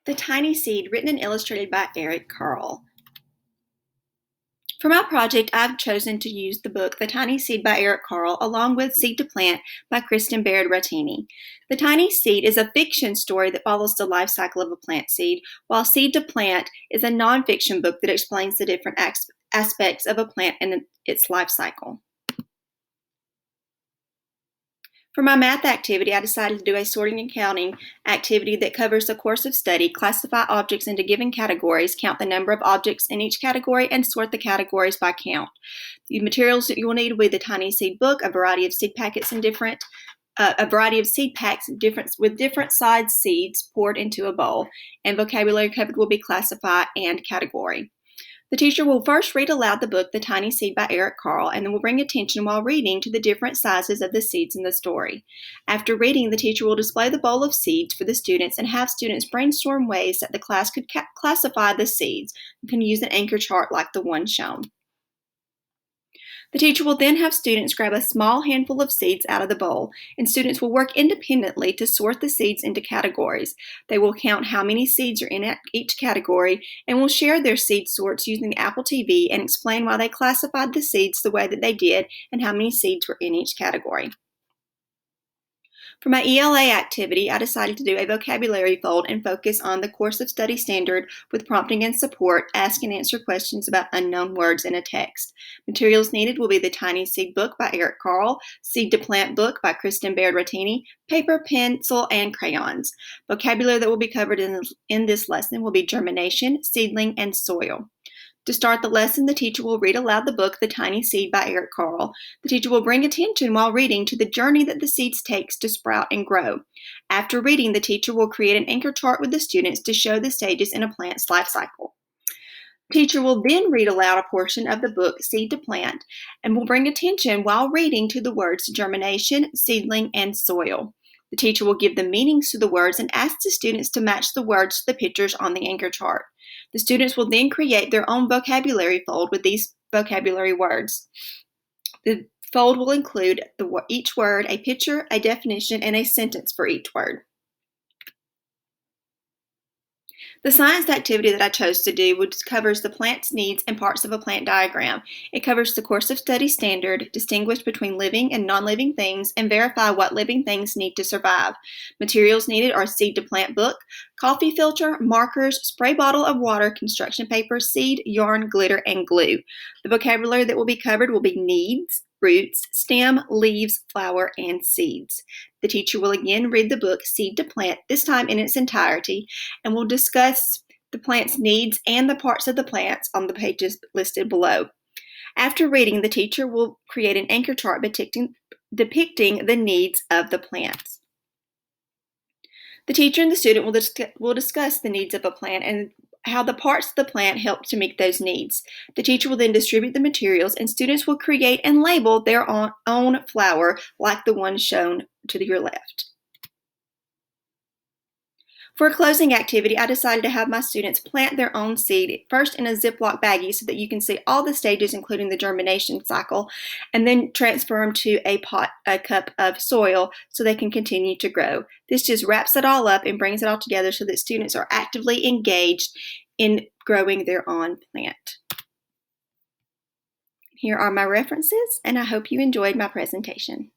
The Tiny Seed, written and illustrated by Eric Carle. For my project, I've chosen to use the book The Tiny Seed by Eric Carle along with Seed to Plant by Kristen Baird-Rattini. The Tiny Seed is a fiction story that follows the life cycle of a plant seed, while Seed to Plant is a nonfiction book that explains the different aspects of a plant and its life cycle. For my math activity, I decided to do a sorting and counting activity that covers the course of study, classify objects into given categories, count the number of objects in each category, and sort the categories by count. The materials that you will need will be the Tiny Seed book, a variety of seed packets with different size seeds poured into a bowl, and vocabulary covered will be classify and category. The teacher will first read aloud the book, The Tiny Seed by Eric Carle, and then will bring attention while reading to the different sizes of the seeds in the story. After reading, the teacher will display the bowl of seeds for the students and have students brainstorm ways that the class could classify the seeds. You can use an anchor chart like the one shown. The teacher will then have students grab a small handful of seeds out of the bowl, and students will work independently to sort the seeds into categories. They will count how many seeds are in each category and will share their seed sorts using Apple TV and explain why they classified the seeds the way that they did and how many seeds were in each category. For my ELA activity, I decided to do a vocabulary fold and focus on the course of study standard with prompting and support, ask and answer questions about unknown words in a text. Materials needed will be the Tiny Seed book by Eric Carle, Seed to Plant book by Kristen Baird-Rattini, paper, pencil, and crayons. Vocabulary that will be covered in this lesson will be germination, seedling, and soil. To start the lesson, the teacher will read aloud the book, The Tiny Seed by Eric Carle. The teacher will bring attention while reading to the journey that the seeds takes to sprout and grow. After reading, the teacher will create an anchor chart with the students to show the stages in a plant's life cycle. The teacher will then read aloud a portion of the book, Seed to Plant, and will bring attention while reading to the words germination, seedling, and soil. The teacher will give the meanings to the words and ask the students to match the words to the pictures on the anchor chart. The students will then create their own vocabulary fold with these vocabulary words. The fold will include each word, a picture, a definition, and a sentence for each word. The science activity that I chose to do covers the plant's needs and parts of a plant diagram. It covers the course of study standard, distinguish between living and non-living things, and verify what living things need to survive. Materials needed are Seed to Plant book, coffee filter, markers, spray bottle of water, construction paper, seed, yarn, glitter, and glue. The vocabulary that will be covered will be needs, roots, stem, leaves, flower, and seeds. The teacher will again read the book Seed to Plant, this time in its entirety, and will discuss the plant's needs and the parts of the plants on the pages listed below. After reading, the teacher will create an anchor chart depicting the needs of the plants. The teacher and the student will discuss the needs of a plant and how the parts of the plant help to meet those needs. The teacher will then distribute the materials and students will create and label their own flower like the one shown to your left. For a closing activity, I decided to have my students plant their own seed, first in a Ziploc baggie so that you can see all the stages including the germination cycle, and then transfer them to a cup of soil so they can continue to grow. This just wraps it all up and brings it all together so that students are actively engaged in growing their own plant. Here are my references, and I hope you enjoyed my presentation.